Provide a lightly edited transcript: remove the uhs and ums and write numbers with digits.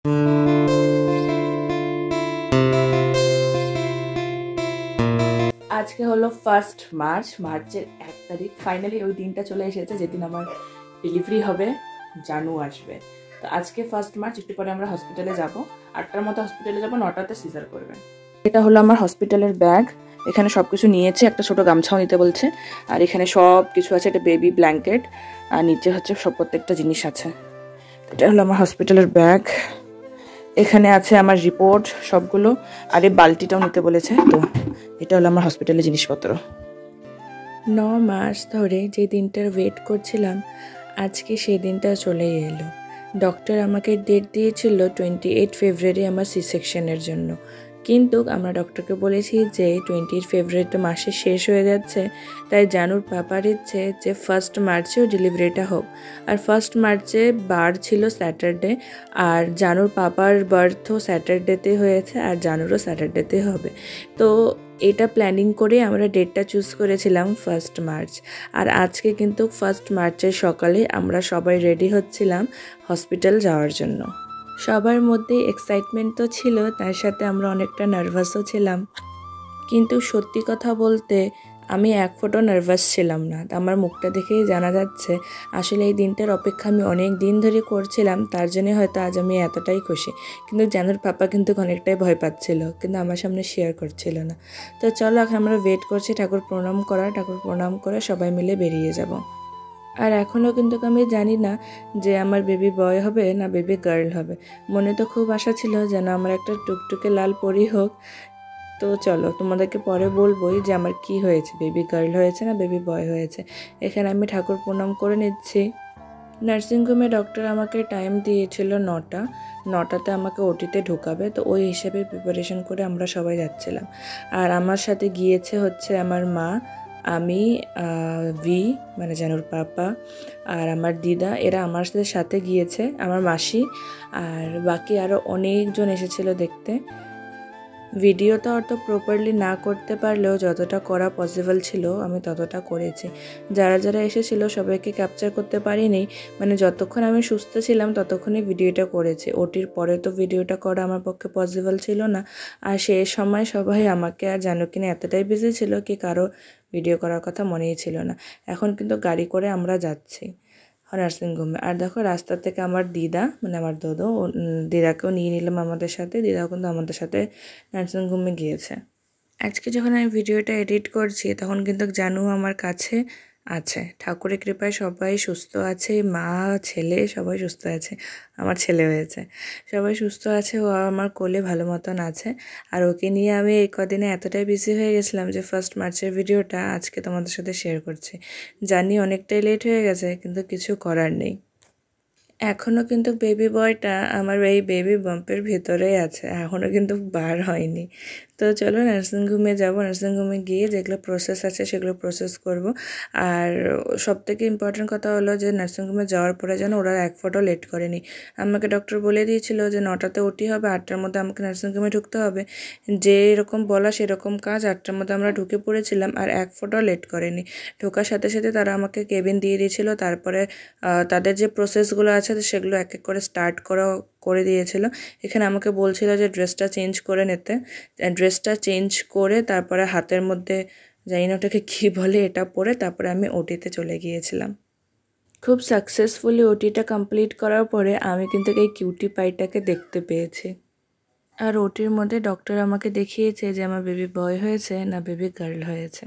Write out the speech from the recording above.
আজকে হলো 1 মার্চ, মার্চের 1 তারিখ। ফাইনালি ওই দিনটা চলে এসেছে যেদিন আমার ডেলিভারি হবে, জানু আসবে। তো আজকে 1 মার্চ, একটু পরে আমরা হসপিটালে যাব। 8টার মতো হসপিটালে যাব, 9টাতে সিজার করবে। এটা হলো আমার হসপিটালের ব্যাগ। এখানে সব কিছু নিয়েছে, একটা ছোট গামছাও নিতে বলছে। আর এখানে সব কিছু আছে, এটা বেবি ব্ল্যাঙ্কেট, আর নিচে হচ্ছে সব প্রত্যেকটা জিনিস আছে। এটা হলো আমার হসপিটালের ব্যাগ। এখানে আছে আমার রিপোর্ট সবগুলো, আর এই বালতিটাও নিতে বলেছে। তো এটা হলো আমার হসপিটালের জিনিসপত্র। 9 মাস ধরে যে দিনটার ওয়েট করছিলাম, আজকে সেই দিনটা চলে এলো। ডক্টর আমাকে ডেট দিয়েছিল 28 ফেব্রুয়ারি আমার সি সেকশনের জন্য, কিন্তু আমরা ডক্টরকে বলেছি যে 28 ফেব্রুয়ারি তো মাসে শেষ হয়ে যাচ্ছে, তাই জানুর পাপার ইচ্ছে যে 1 মার্চেও ডেলিভারিটা হোক। আর 1 মার্চে বার ছিল স্যাটারডে, আর জানুর পাপার বার্থও স্যাটারডেতে হয়েছে, আর জানুরও স্যাটারডেতে হবে। তো এটা প্ল্যানিং করে আমরা ডেটটা চুজ করেছিলাম 1 মার্চ। আর আজকে কিন্তু 1 মার্চের সকালে আমরা সবাই রেডি হচ্ছিলাম হসপিটাল যাওয়ার জন্য। সবার মধ্যে এক্সাইটমেন্ট তো ছিল, তার সাথে আমরা অনেকটা নার্ভাসও ছিলাম। কিন্তু সত্যি কথা বলতে আমি এক ফোঁটা নার্ভাস ছিলাম না। আমার মুখটা দেখেই জানা যাচ্ছে আসলে এই দিনটার অপেক্ষা আমি অনেক দিন ধরে করছিলাম, তার জন্য হয়তো আজ আমি এতটাই খুশি। কিন্তু জানুর পাপা কিন্তু অনেকটাই ভয় পাচ্ছিল, কিন্তু আমার সামনে শেয়ার করছিল না। তো চলো এখন আমরা ওয়েট করছি ঠাকুর প্রণাম করে সবাই মিলে বেরিয়ে যাব। আর এখনও কিন্তু আমি জানি না যে আমার বেবি বয় হবে না বেবি গার্ল হবে। মনে তো খুব আশা ছিল যেন আমার একটা টুকটুকে লাল পরি হোক। তো চলো তোমাদেরকে পরে বলবোই যে আমার কি হয়েছে, বেবি গার্ল হয়েছে না বেবি বয় হয়েছে। এখানে আমি ঠাকুর প্রণাম করে নিচ্ছি। নার্সিংহোমে ডক্টর আমাকে টাইম দিয়েছিল 9টাতে আমাকে ওটিতে ঢুকাবে। তো ওই হিসেবে প্রিপারেশন করে আমরা সবাই যাচ্ছিলাম। আর আমার সাথে গিয়েছে হচ্ছে আমার মা, আমি, ভি মানে জানুর পাপা, আর আমার দিদা, এরা আমার সাথে গিয়েছে, আমার মাসি, আর বাকি আরও অনেকজন এসেছিল দেখতে। ভিডিওটা অত প্রপারলি না করতে পারলেও যতটা করা পসিবল ছিল আমি ততটা করেছি। যারা যারা এসেছিল সবাইকে ক্যাপচার করতে পারিনি, মানে যতক্ষণ আমি সুস্থ ছিলাম ততক্ষণই ভিডিওটা করেছি। ওটির পরে তো ভিডিওটা করা আমার পক্ষে পসিবল ছিল না। আর সেই সময় সবাই আমাকে আর জানো কিনা এতটাই বিজি ছিল কি কারো ভিডিও করার কথা মনেই ছিল না। এখন কিন্তু গাড়ি করে আমরা যাচ্ছি নার্সিংহোমে। আর দেখো রাস্তা থেকে আমার দিদা মানে আমার দাদু, দিদাকেও নিয়ে নিলাম আমাদের সাথে। দিদাও কিন্তু আমাদের সাথে নার্সিংহোমে গিয়েছে। আজকে যখন আমি ভিডিওটা এডিট করছি তখন কিন্তু জানু আমার কাছে আছে। ঠাকুরের কৃপায় সবাই সুস্থ আছে, মা ছেলে সবাই সুস্থ আছে। আমার ছেলে হয়েছে, সবাই সুস্থ আছে, ও আমার কোলে ভালো মতন আছে। আর ওকে নিয়ে আমি এই কদিনে এতটাই বিজি হয়ে গেছিলাম যে 1 মার্চের ভিডিওটা আজকে তোমাদের সাথে শেয়ার করছি। জানি অনেকটাই লেট হয়ে গেছে, কিন্তু কিছু করার নেই। এখনও কিন্তু বেবি বয়টা আমার এই বেবি বাম্পের ভিতরেই আছে, এখনও কিন্তু বার হয়নি। তো চলো নার্সিংহোমে যাবো, নার্সিংহোমে গিয়ে যেগুলো প্রসেস আছে সেগুলো প্রসেস করব। আর সবথেকে ইম্পর্টেন্ট কথা হলো যে নার্সিংহোমে যাওয়ার পরে যেন ওরা এক ফোঁটাও লেট করেনি। আমাকে ডক্টর বলে দিয়েছিল যে 9টাতে ওটি হবে, 8টার মধ্যে আমাকে নার্সিংহোমে ঢুকতে হবে। যে এরকম বলা সেরকম কাজ, 8টার মধ্যে আমরা ঢুকে পড়েছিলাম, আর এক ফোঁটাও লেট করেনি। ঢোকার সাথে সাথে তারা আমাকে কেবিন দিয়ে দিয়েছিল। তারপরে তাদের যে প্রসেসগুলো আছে সেগুলো এক এক করে স্টার্ট করে দিয়েছিল। এখানে আমাকে বলছিল যে ড্রেসটা চেঞ্জ করে নিতে। ড্রেসটা চেঞ্জ করে তারপরে হাতের মধ্যে জানি না ওটাকে কী বলে এটা পরে তারপরে আমি ওটিতে চলে গিয়েছিলাম। খুব সাকসেসফুলি ওটিটা কমপ্লিট করার পরে আমি কিন্তু এই কিউটি পাইটাকে দেখতে পেয়েছি। আর ওটির মধ্যে ডক্টর আমাকে দেখিয়েছে যে আমার বেবি বয় হয়েছে না বেবি গার্ল হয়েছে।